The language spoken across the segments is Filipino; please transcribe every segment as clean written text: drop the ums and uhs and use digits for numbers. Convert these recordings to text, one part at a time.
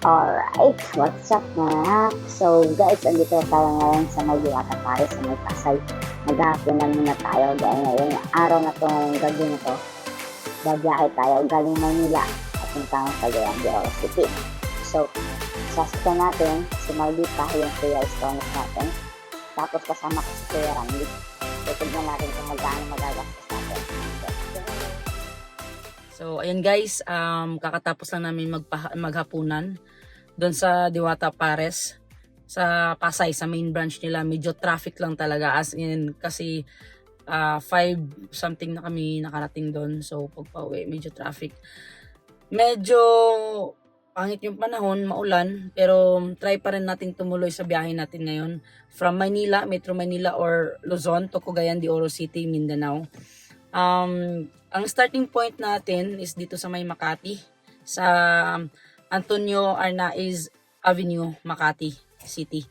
Alright, what's up mga? So guys, andito tayo ngayon sa may Diwata Paris, sa may Pasay. Maghahaponan muna tayo dahil ngayon yung araw na to, ngayong gabi na to. Babiyahe tayo galing Manila at puntang sa Grande Oro City. So, sasakyan natin si Maldita, yung Kuya Stones natin. Tapos kasama ko si Kuya Randy. So, tignan natin kung magkano magagastos natin. So, ayan guys, kakatapos lang namin maghapunan doon sa Diwata Pares, sa Pasay, sa main branch nila. Medyo traffic lang talaga, as in, kasi 5 something na kami nakarating doon. So, pagpa-uwi, medyo traffic. Medyo pangit yung panahon, maulan, pero try pa rin natin tumuloy sa biyahe natin ngayon. From Manila, Metro Manila or Luzon to Cagayan de Oro City, Mindanao. Ang starting point natin is dito sa may Makati, sa Antonio Arnaiz Avenue, Makati City.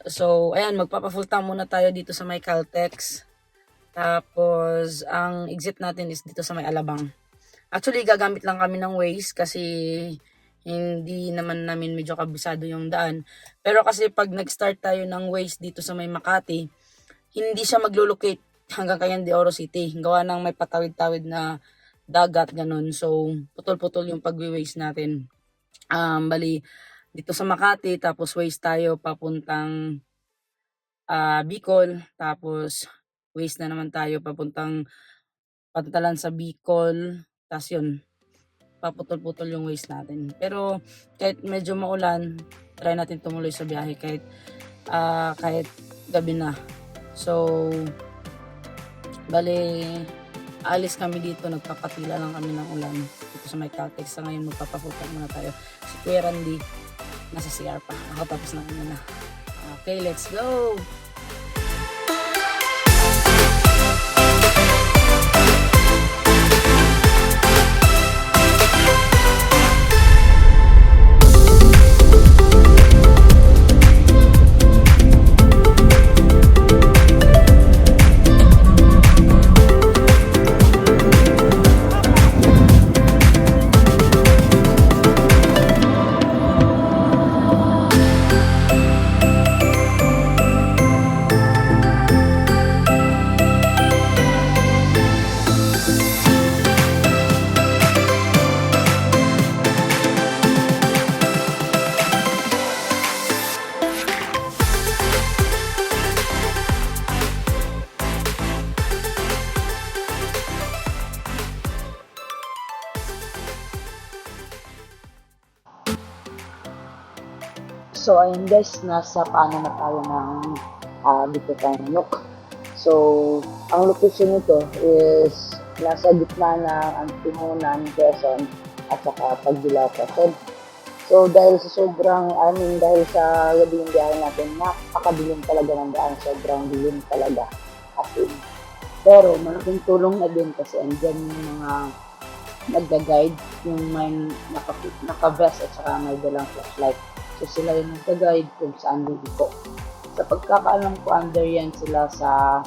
So, ayan, magpapa-full tank muna tayo dito sa may Caltex. Tapos, ang exit natin is dito sa may Alabang. Actually, gagamit lang kami ng Waze kasi hindi naman namin medyo kabisado yung daan. Pero kasi pag nag-start tayo ng Waze dito sa may Makati, hindi siya maglo-locate hanggang Cagayan de Oro City. Gawa ng may patawid-tawid na dagat, ganun. So, putol-putol yung pag-waste natin. Bali, dito sa Makati, tapos waste tayo papuntang Bicol, tapos waste na naman tayo papuntang Pantalan sa Bicol, tapos yun, paputol-putol yung waste natin. Pero, kahit medyo maulan, try natin tumuloy sa biyahe kahit gabi na. So, bali, alis kami dito, nagpapatila lang kami ng ulan dito sa may Caltex. Sa ngayon, magpapafutan muna tayo. Si Kuya Randy, nasa CR pa. Ako tapos na muna. Okay, let's go! So, ayun guys, nasa paano na tayo ng dito tayo manok. So, ang location nito is nasa gitna ng Antimunan, Quezon, at saka Pagdilaw, Quezon. So, dahil dahil sa gabi yung biyahe natin, napakadilim talaga ng daan, sobrang dilim talaga. As in. Pero, malaking tulong na din kasi andyan yung mga nagda-guide, yung may naka-vest at saka may dalang flashlight. So, sila yung nagka-guide kung saan dito. Sa pagkakaalam ko, under yan sila sa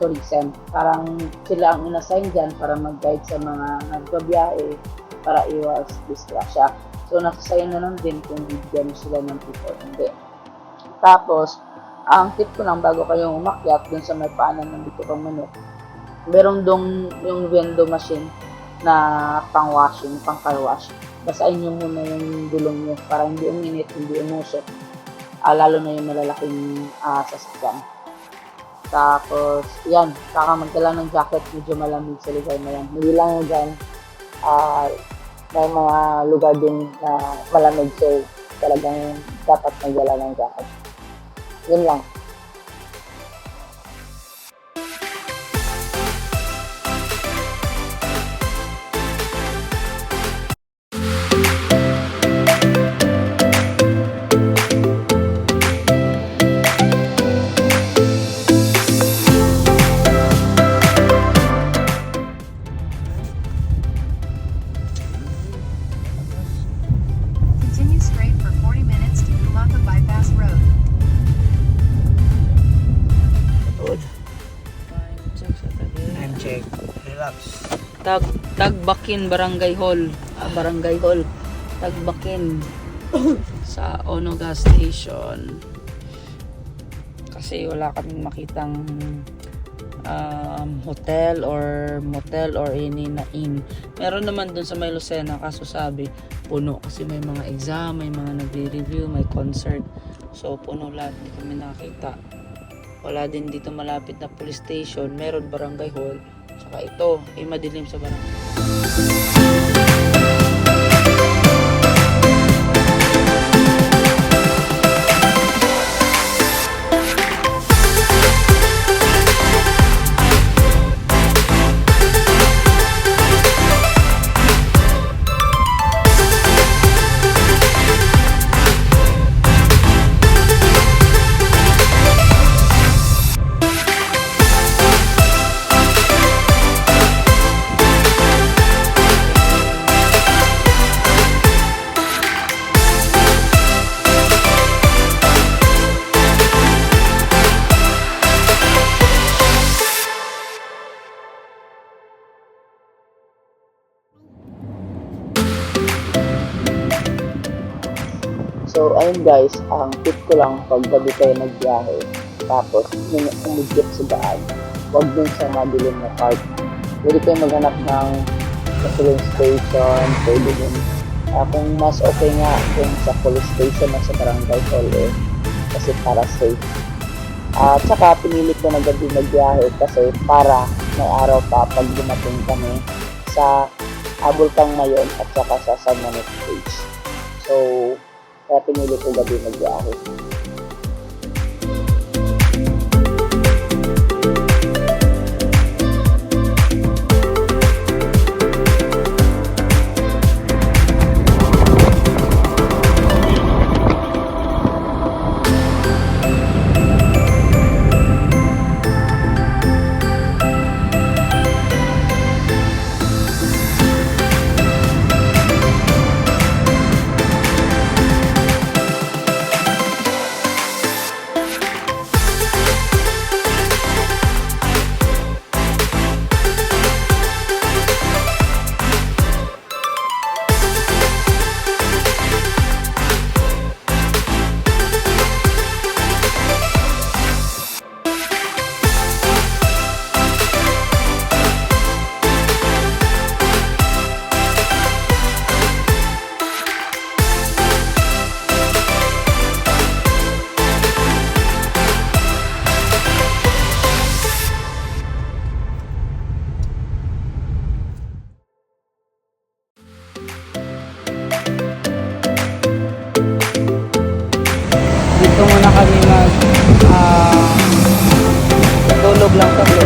tourism. Parang sila ang inassign dyan para mag-guide sa mga nagbabiyahe para iwas disgrasya. So, nakasign na lang din kung bigyan sila ng tip or hindi. Tapos, ang tip ko lang bago kayong umakyat dun sa may paanan ng dito pang manok, meron dong yung window machine na pang-washing, pang-car wash. Basahin nyo muna yung gulong nyo para hindi uminit, hindi umusok. Lalo na yung malalaking sasakyan. Tapos, yan. Saka magdala ng jacket, medyo malamig sa lugar na yan. Hindi lang yung dyan. May mga lugar din na malamig. So, talagang dapat magdala ng jacket. Yun lang. Continue straight for 40 minutes to Gulaka Bypass Road. Time check. Relax. Tagbakin Barangay Hall. Barangay Hall. Tagbakin sa Ono gas station kasi wala kaming makitang hotel or motel or any na inn. Meron naman dun sa may Lucena kaso sabi puno kasi may mga exam, may mga nagre-review, may concert, so puno lahat, hindi kami nakita. Wala din dito malapit na police station, meron barangay hall, saka ito ay madilim sa barangay. So, ayun guys, ang tip ko lang pag gabi kayo nagbiyahe, tapos umigit sa daan, huwag dun sa madilim na park. Pwede kayo maghanap ng police station, pwede din. Kung mas okay nga kung sa police station na sa barangay hall kasi para safe. At saka pinili ko na gabi nagbiyahe kasi para may araw pa pag dumating kami sa Abultang Mayon at saka sa San Manuel Stage. So, kaya pinili ko gabi nagbiyahe. Dito muna kami tulog lang kami.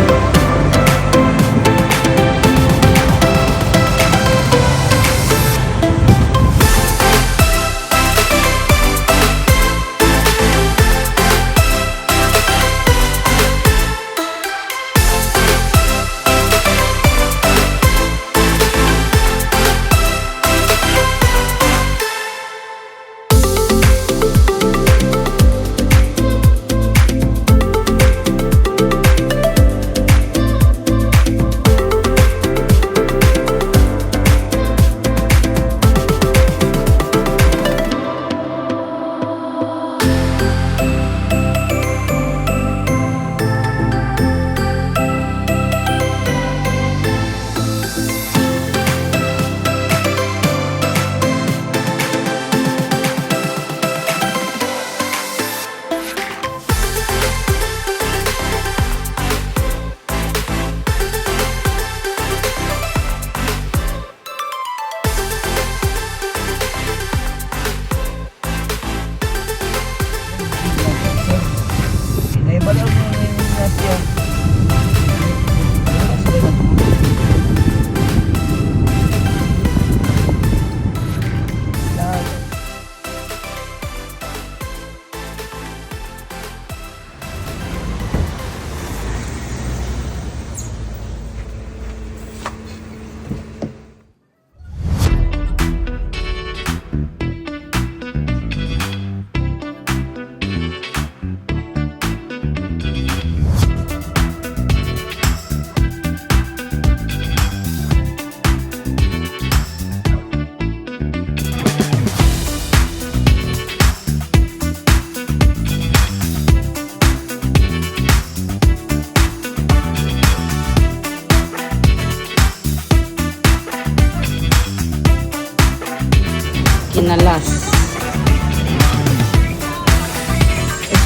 kinalas.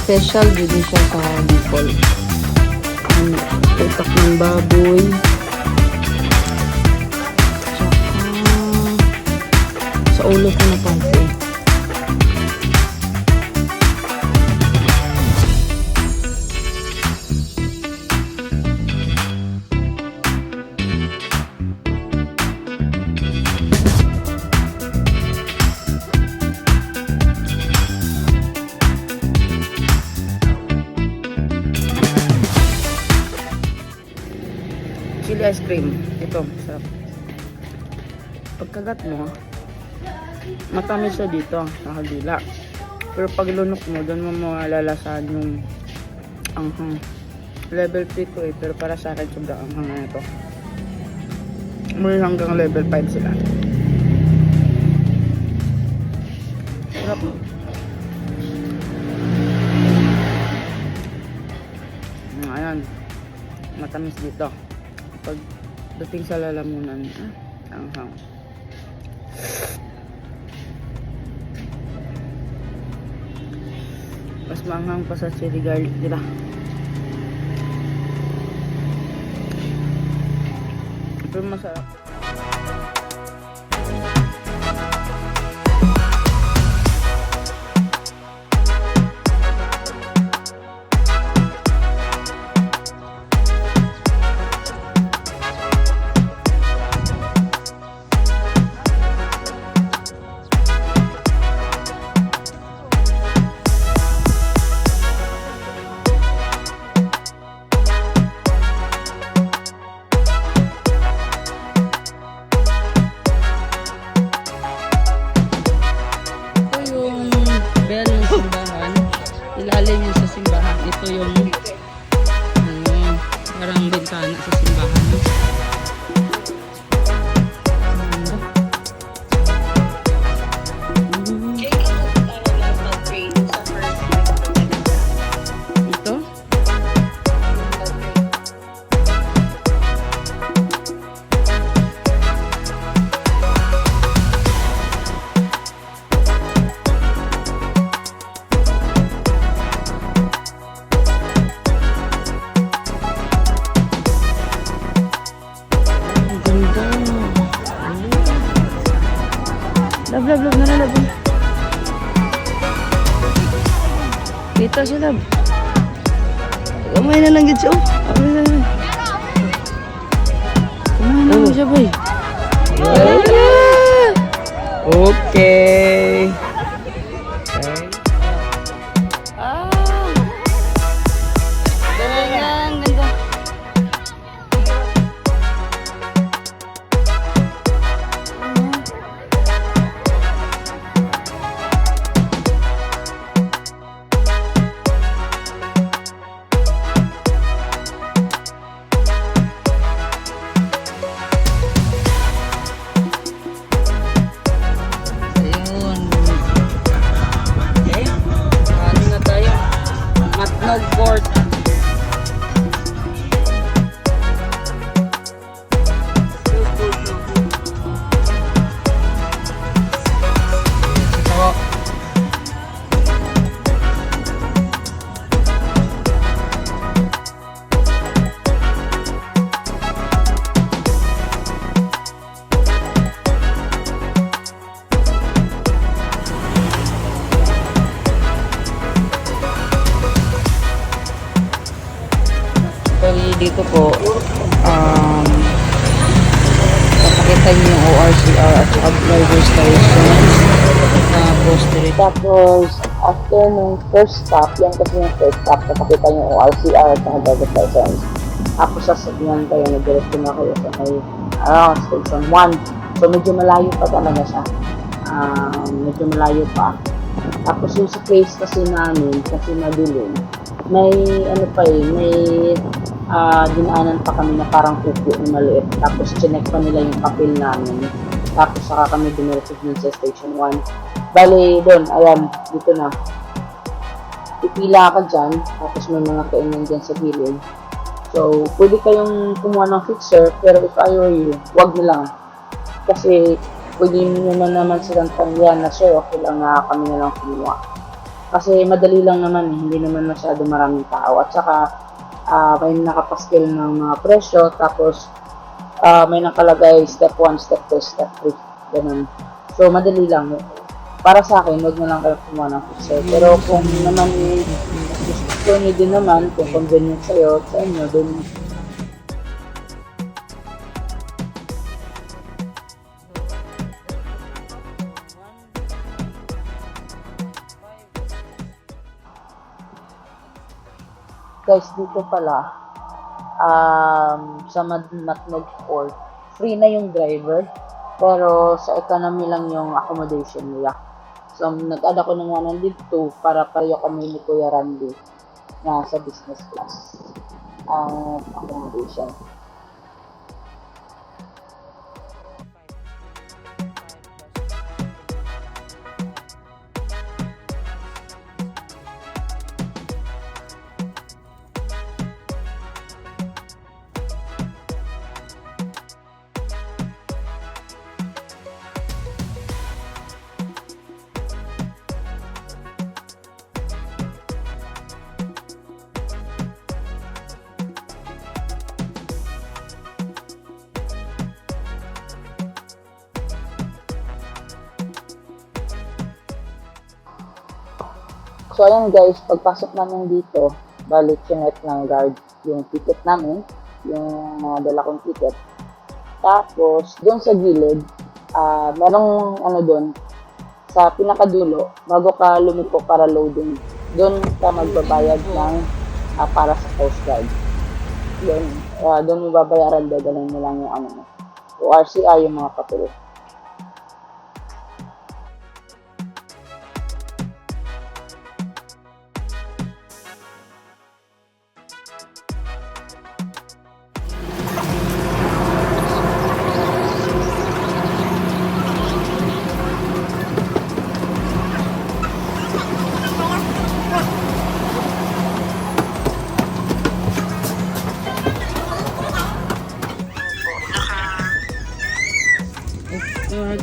Special din siya sa Bicol. Ang utak ng baboy. Tsaka sa ulo ko na pansin. Chili ice cream. Ito, sarap. Pagkagat mo, matamis siya dito sa kabila. Pero pag lunok mo, doon mo malalasahan yung anghang. Level 3 to eh, pero para sa akin sobrang anghang na ito. May hanggang level 5 sila. Sarap. Ayan. Matamis dito. Pag dating sa lalamunan, anghang. Mas maanghang pa sa chili garlic nila. Pero masarap. Ilalim yun sa simbahan. Ito yung parang bintana sa simbahan. Ito? Love, love, love na love. Kita siya, love. Kamay na lang gito. Kamay na lang. Kamay na lang siya, boy. Okay. Galing, ganda. Matnog Court. Dito po papakita niyo yung ORCR at saka driver's license tapos Tapos, after nung first stop, yan kasi yung first stop, papakita yung ORCR at saka driver's license. Tapos sasabihan kayo, nag-direct na kayo sa may station 1. So, medyo malayo pa talaga siya. Medyo malayo pa. Tapos yung sa place kasi namin, kasi madilim, may ano pa may dinaanan pa kami na parang kuko na maliit. Tapos chinek pa nila yung papel namin. Tapos saka kami dumiretso dun sa station 1. Bale, doon, ayan, dito na. Pipila ka dyan, tapos may mga kainan dyan sa gilid. So, pwede kayong kumuha ng fixer, pero if I were you, wag na lang. Kasi, pwede nyo naman silang tanggihan na sir, okay lang na kami na lang kumuha. Kasi madali lang naman hindi naman masyado maraming tao. At saka may nakapaskil ng mga presyo, tapos may nakalagay step 1, step 2, step 3. Ganun. So, madali lang. Para sa akin, wag na lang kayo kumuha ng fixer. Pero kung naman gusto nyo din naman, kung convenient sa'yo, sa inyo, dun guys, dito pala, sa Matnog Port, free na yung driver, pero sa economy lang yung accommodation nila. So, nag-add ako ng 102 para pareho kami ni Kuya Randy na sa business class ang accommodation. So, ayan guys, pagpasok namin dito, balik chinet ng guard yung ticket namin, yung mga dala kong ticket. Tapos, doon sa gilid, merong doon, sa pinakadulo, bago ka lumiko para loading, doon ka magbabayad ng para sa Coast Guard. Doon mo babayaran, dadalhin mo lang yung ORCR, yung mga papel.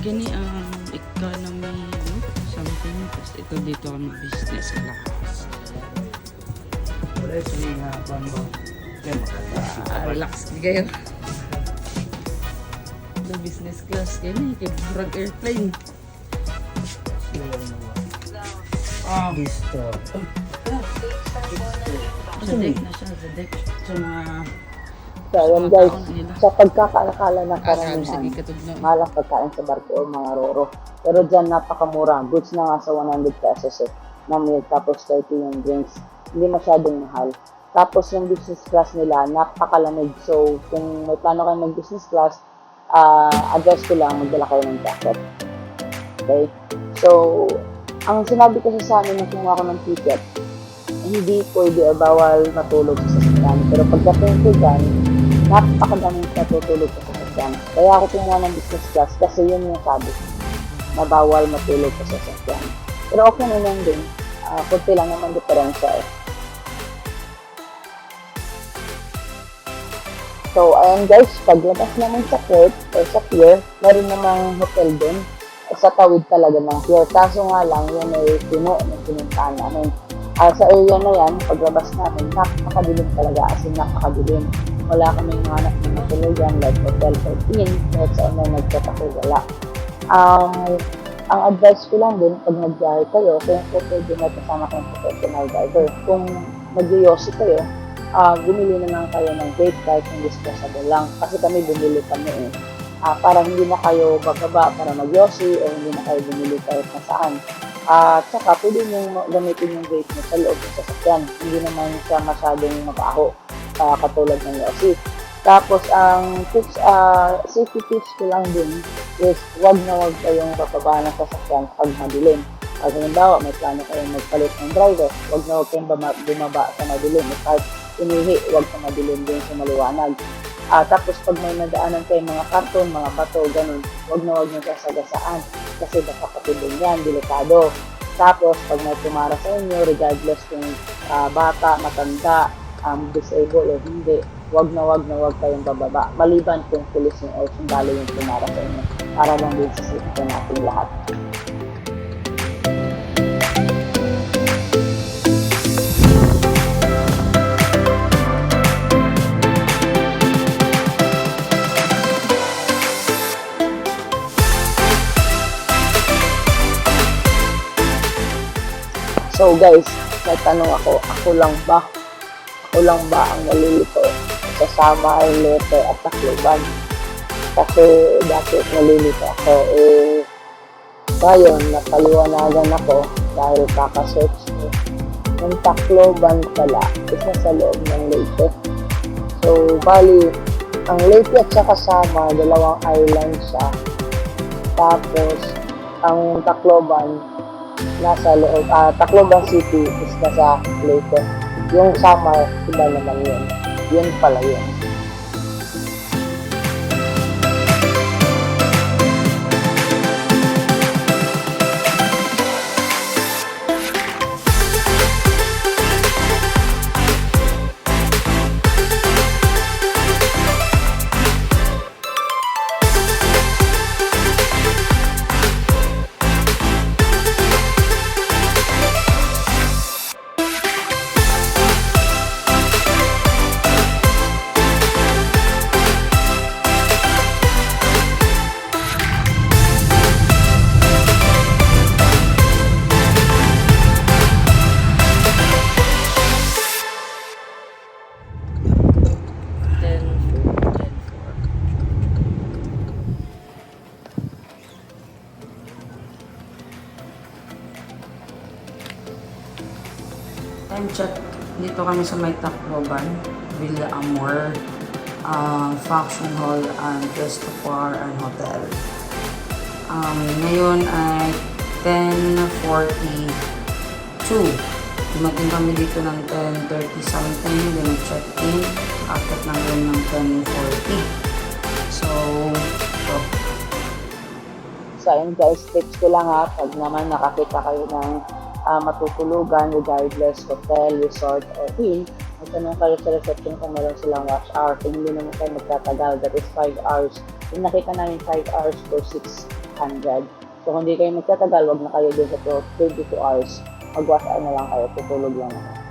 Gani economy something, tapos ito dito kami business class. Wala siya nga bangko. Relax di kayo. The business class gani kay burag airplane. Listo. Sa deck na siya, sa deck. So mga So, ayan guys, sa pagkakaalakala ng sige karamihan, katugnaw. malang pagkain sa barko o mga roro. Pero dyan, napakamura. Goods na nga sa 100 pesos na milk, tapos 30 yung drinks. Hindi masyadong mahal. Tapos yung business class nila, napakalamig. So, kung may plano kayo mag-business class, advice ko lang, magdala kayo ng jacket. Okay? So, ang sinabi kasi sa amin na kumuha ko ng ticket, hindi pwede o bawal matulog sa sasakyan. Pero pagdating ko dyan, napakadaming natutulog sa sasakyan. Kaya ako kumuha ng business class kasi yun yung sabi na bawal matulog sa sasakyan. Pero okay naman din. Kunti lang naman diferensya eh. So, ayan guys, paglabas naman sa port or sa pier, meron namang hotel din. Sa tawid talaga ng pier. Kaso nga lang, yun ay puno ng pinuntahan namin. Sa area na yan, paglabas namin, napakadilim talaga. As in, napakadilim. Wala kaming hanap ng matulugan like hotel or inn. Kahit saan na nagtatakil, wala. Ang advice ko lang din, pag nag-drive kayo, kung pwede na kasama kayong professional driver. Kung mag-yosi kayo, bumili na lang kayo ng vape kahit yung disposable lang. Kasi kami bumili kami para hindi na kayo bababa para mag-yosi o hindi na kayo bumili kahit na saan. At saka pwede nyo gamitin yung vape nyo sa loob ng sasakyan. Hindi naman siya masyadong mabaho katulad ng yosi. Tapos ang tips, safety tips ko lang din is wag na wag kayong bababa ng sasakyan pag madilim. Pag halimbawa may plano kayong magpalit ng driver, wag na wag kayong bumaba sa madilim. Kahit inihi, wag sa madilim din sa maliwanag. Tapos pag may nadaanan kayong mga karton, mga bato, ganun, wag na wag nyo sasagasaan kasi baka patulong yan, delikado. Tapos pag may tumara sa inyo, regardless kung bata, matanda, disabled o hindi, wag kayong bababa. Maliban kung pulis yung or sundalo yung tumara sa inyo. Para lang din sa safety natin lahat. So guys, may tanong ako lang ba ang nalilito sa Samar, Leyte at Tacloban? Kasi dati nalilito ako, ngayon napaliwanagan ako dahil kakasearch ko. Yung Tacloban pala, isa sa loob ng Leyte. So, bali, ang Leyte at saka Samar, dalawang island siya. Tapos, ang Tacloban, nasa loob, Tacloban City is nasa Leyte. Yung Samar, iba naman yun. Yun pala yun. Time check. Dito kami sa may Tacloban, Villa Amor, Function Hall, and Cristofar and Hotel. Ngayon ay 10:42. Dumating kami dito ng 10:30 something, then check-in, akit ng room ng 10:40. So, So ayun guys, tips ko lang pag naman nakakita kayo ng matutulugan, regardless hotel, resort, or inn, magtanong kayo sa reception kung meron silang watch hour. Kung hindi naman kayo magtatagal, that is 5 hours. Kung nakita namin 5 hours for 600. So kung hindi kayo magtatagal, wag na kayo dun sa 22 hours. Mag-watch hour na lang kayo, tutulog lang ako.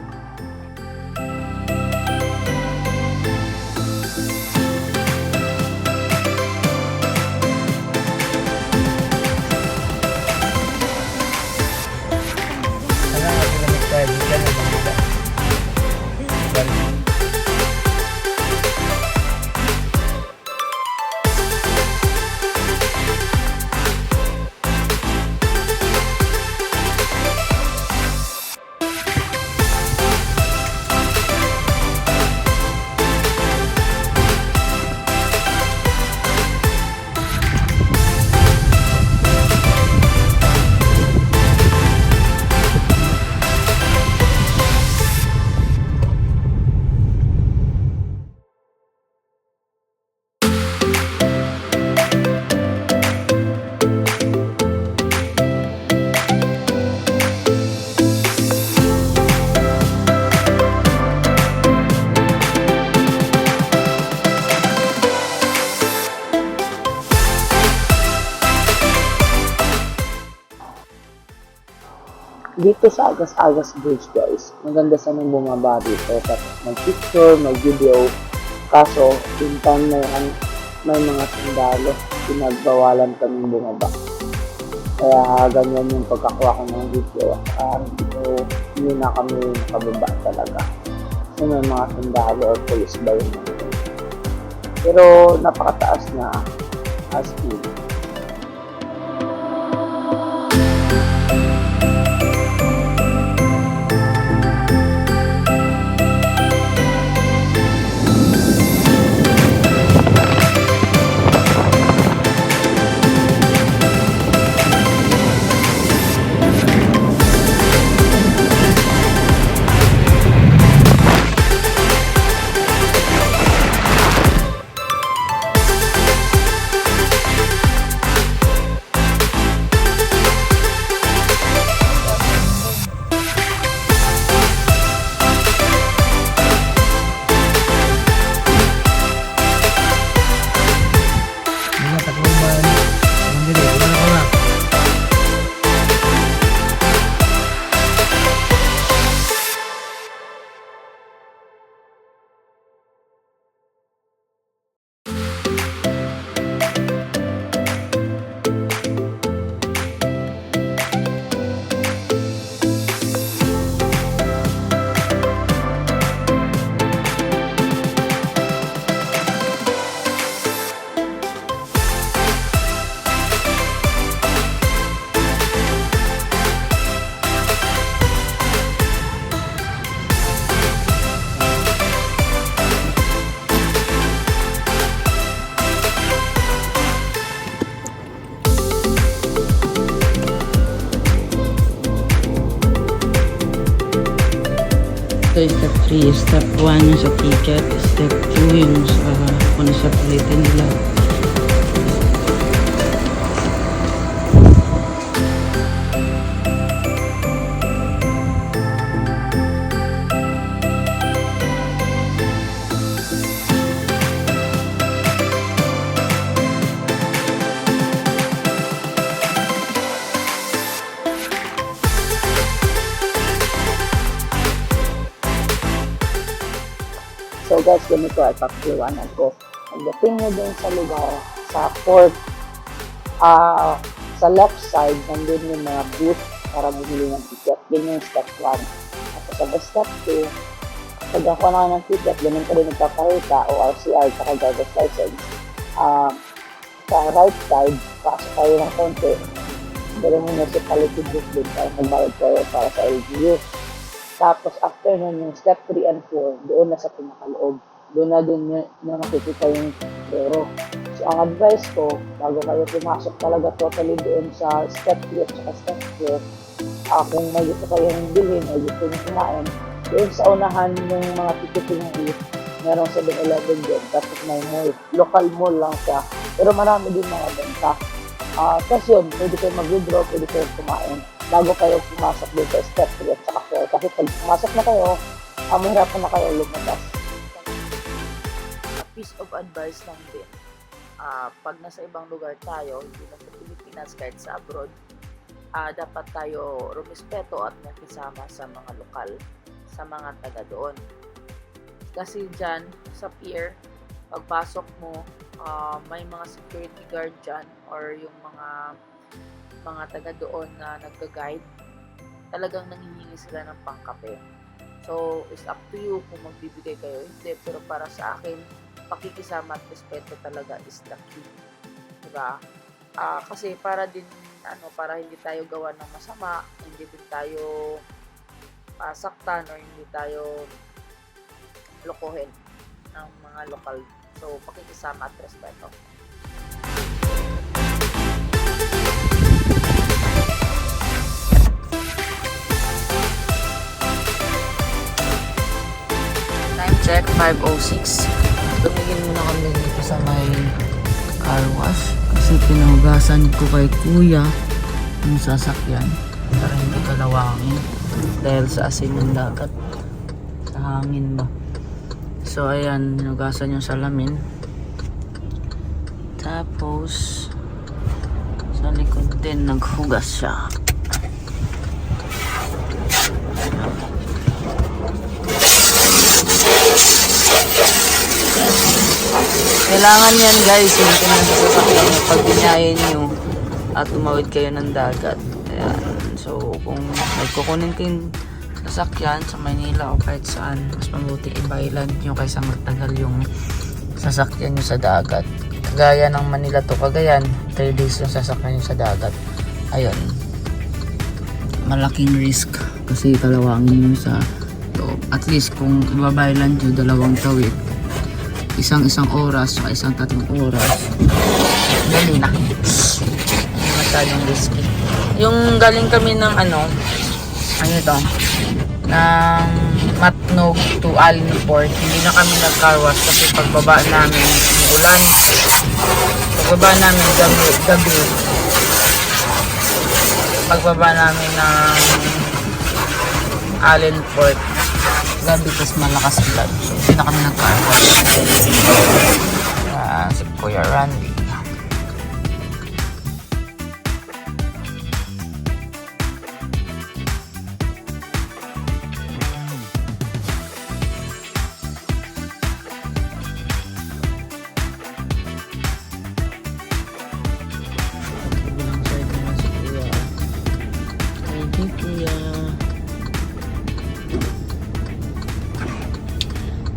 Dito sa Agas Bridge guys, maganda sa nang bumaba dito, tapos mag-picture, mag-video, kaso in time na yan, may mga sundalo, pinagbawalan kami bumaba. Kaya ganyan yung pagkakuha ko ng video, hindi na kami nakababa talaga. Kasi may mga sundalo or police ba yun. Pero napakataas na as in. Ito step 3. Step 1 yung sa ticket. Step 2 yung sa kung sa palitin nila. So guys, ganito ay papiliwanan ko. Pagdating nyo din sa lugar, sa port, sa left side, nandun yung mga booth para bumili ng ticket. Ganyan yung step 1. At sa step 2, pag ako na ng ticket, ganun ka rin nagpapahita o RCR sa driver's license. Sa right side, pasok kayo ng konti. Dala mo municipality book din para magbayad kayo para sa LGU. Tapos after nun, yung step 3 and 4, doon na sa pinakaloob. Doon na din na makikita yung pero. So ang advice ko, bago kayo pumasok talaga totally doon sa step 3 at saka step 4, kung may gusto kayong bilhin o gusto nyo kumain, doon sa unahan yung mga ticketing booth, merong 7-Eleven din, tapos may mall. Local mall lang siya. Pero marami din mga benta. Tapos yun, pwede kayo mag-withdraw, pwede kayo kumain bago kayo pumasok din sa step 3 at saka 4. Kasi pag pumasok na kayo, mahirapan na kayo lumabas. A piece of advice lang din. Pag nasa ibang lugar tayo, hindi na sa Pilipinas, kahit sa abroad, dapat tayo rumispeto at makisama sa mga lokal, sa mga taga doon. Kasi dyan, sa pier, pagpasok mo, may mga security guard dyan or yung mga taga doon na nagka-guide, talagang nanghihingi sila ng pangkape. So, it's up to you kung magbibigay kayo. Hindi, pero para sa akin, pakikisama at respeto talaga is the key. Diba? Kasi para din, para hindi tayo gawa ng masama, hindi din tayo saktan or hindi tayo lokohin ng mga lokal. So, pakikisama at respeto. Time check, 5:06. Tumigil muna kami dito sa may car wash kasi pinuhugasan ko kay kuya yung sasakyan para hindi kalawangin dahil sa asin ng dagat, sa hangin ba. So ayan, hinugasan yung salamin. Tapos sa likod din naghugas siya. Kailangan yan guys, yung pinag-sasakyan nyo pag binyayin nyo at tumawid kayo ng dagat. Ayan. So kung nagkukunin kayong sasakyan sa Manila o kahit saan, mas mabuti i-byland nyo kaysa magtagal yung sasakyan nyo sa dagat. Kagaya ng Manila to Cagayan, 3 days yung sasakyan nyo sa dagat. Ayun, malaking risk kasi kalawangin nyo sa loob. At least kung i-byland nyo 2 tawid, isang oras o isang 3 oras, dali na. Hindi masyadong risky. Yung galing kami ng ano ito, ng Matnog to Alinport, hindi na kami nag-carwash kasi pagbaba namin ulan. Pagbaba namin gabi. Pagbaba namin ng Alinport gabi, tapos malakas ulan. So hindi na kami nag-carwash. Si Kuya Randy.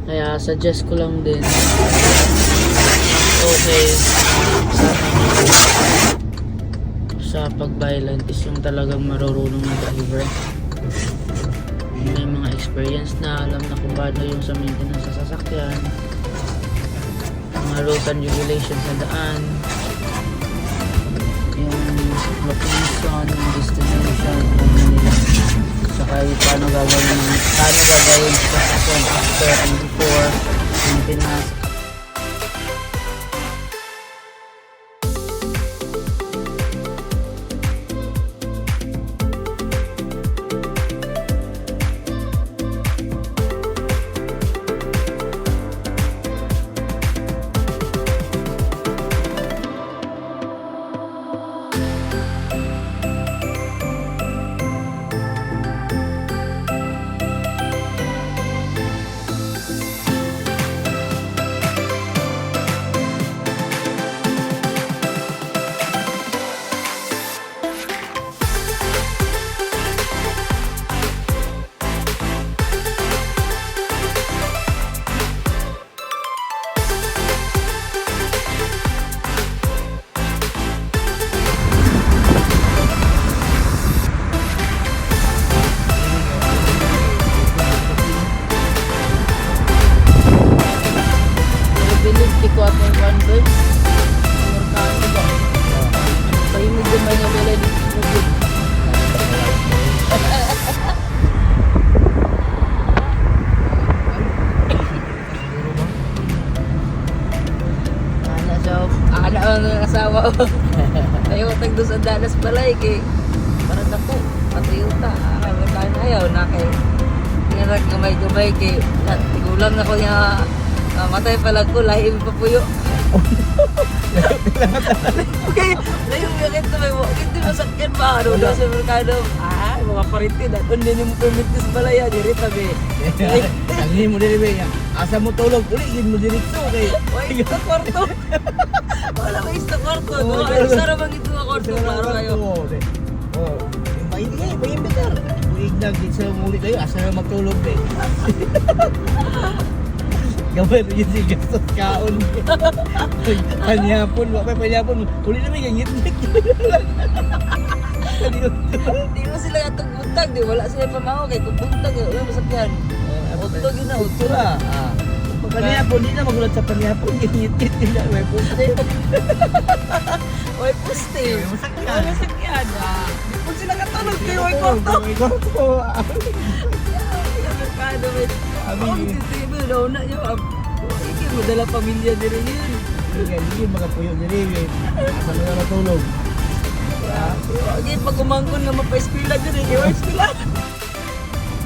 Kaya suggest ko lang din, okay sa pag-byland is yung talagang marurunong na driver. May mga experience na, alam na kung paano yung sa maintenance sa sasakyan, mga rules and regulations sa daan, yung location, yung destination, kung nila sa Ay, paano gagawin sa second after and before maintenance. Ko at yung one bird. Merkado ba? Kayo may gamay nga wala dito. Ana ang asawa ko. Ayaw tagdo sa danas balay kay para dako patayuta. Ayaw na kay nga gamay-gamay kay tigulang ako niya. Matay pala ko, lahi pa puyo. Okay, layo yakit na may wakit di masakyan pa. Ano daw sa merkado? Mga pariti na. Kung hindi mo permitis pala yan, diri tabi. Hindi mo diri ba yan. Asa mo tulog, ulit mo diretso kay. Uy, sa kwarto. Wala may sa kwarto. Ano sara bang ito ang kwarto? Klaro kayo. Oh, pag-imbitar. Igdag din sa mulit kayo, asa na magtulog eh. Gawin rin si gastos kaon. Panyapon, wapay panyapon. Uli naman yung ngit-ngit. Di mo sila atong buntag, di wala sila pamaho kay kung buntag, wala masakyan. Utog yun na, utog Tura. Panyapon, di na magulat sa panyapon. Ngit-ngit yun na, may puste. Oy, puste. Masakyan. Masakyan. Kung sila katulog kayo, oy, kwarto. May kwarto. Merkado, may titibo, nauna nyo. Hindi mo dala pamilya din rin yun. Hindi mga puyo diri. Asa na matulog. Okay, pag umangkon nga mapa-eskwila dyan, hindi mo eskwila.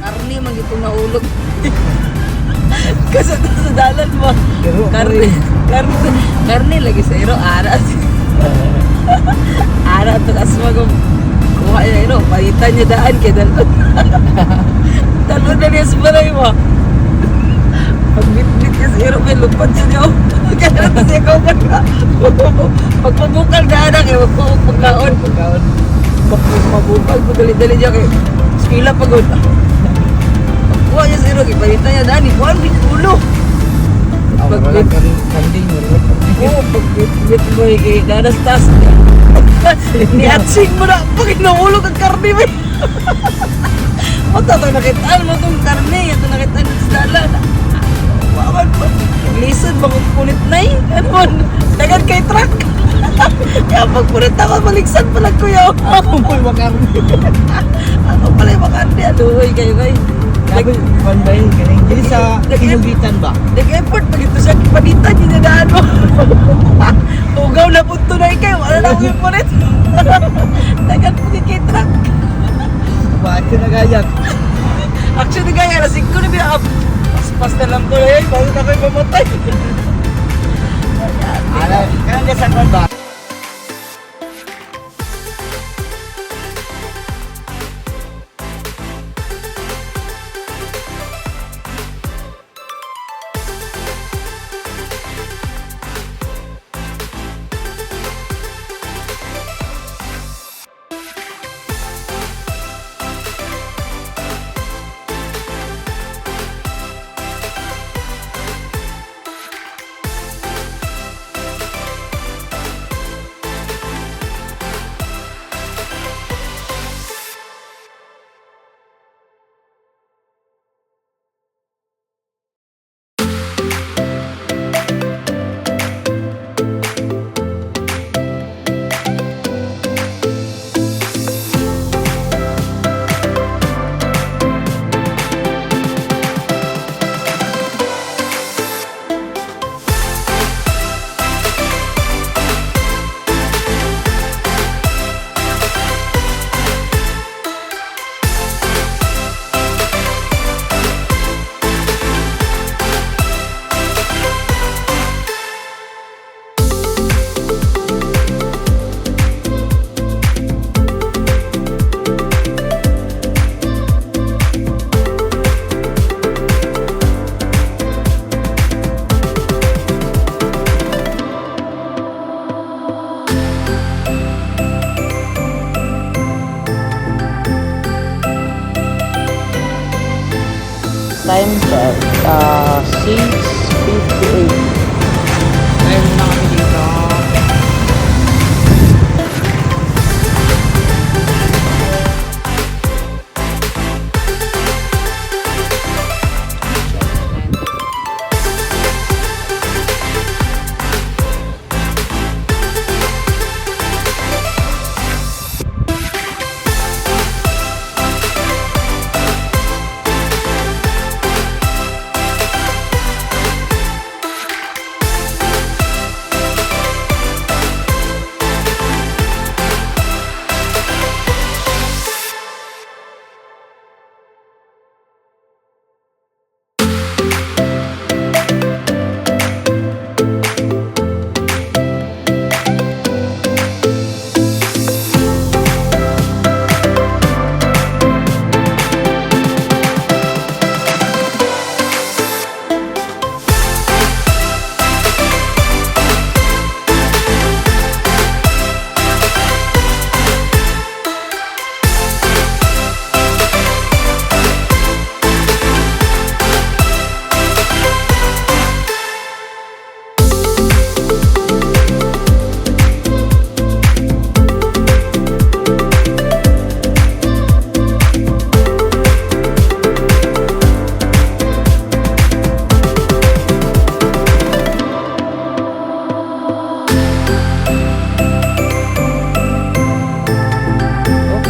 Karni, mag itong naulog. Kasi sa dalan mo. Karni lagi sa iro, aras. Aras, ito asma ko. Kuha niya iro, palitan niya daan kay dalon. Dalon na niya sa balay mo. Pag-bit-bit niya sa iro, may lupad siya niyo. Kaya natin siya ikaw pa na. Pag-pabukal na anak, pagkaon. Mabukal, pag-dali-dali niya kay eskwila pagod. Pagkuha niya sa iro, ipalitan niya daan, ikuhan, bikulo. Pag-bit, pag-bit mo, danas tas. Ni-atsing mo na, pag inaulog ang karne mo. Ito nakitaan mo itong karne, ito nakitaan sa dalan. Wawan po. Listen, bakit kulit na eh. Ano mo, dagan kay truck. Kaya pag punit ako, maligsan pala kuya. Ako po'y makarni. Ako pala yung makarni. Aluhoy kayo kayo. Panday, galing. Dili sa kinugitan ba? Nag-effort pag ito siya panitan yung nadaan mo. Ugaw na punto na ikaw. Wala na akong punit. Dagan po kay truck. Bakit ka nagayak? Actually gaya, lasing ko na biya. Pas na lang ko na yun. Bago na kayo mamatay. Kaya nga sa kwan ba? time check, 6:58. Ngayon na kami dito.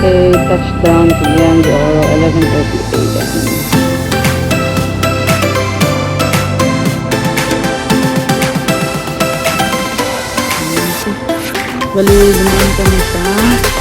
Okay, touchdown to Glendora, 11:30 a.m. Bali, dumaan kami sa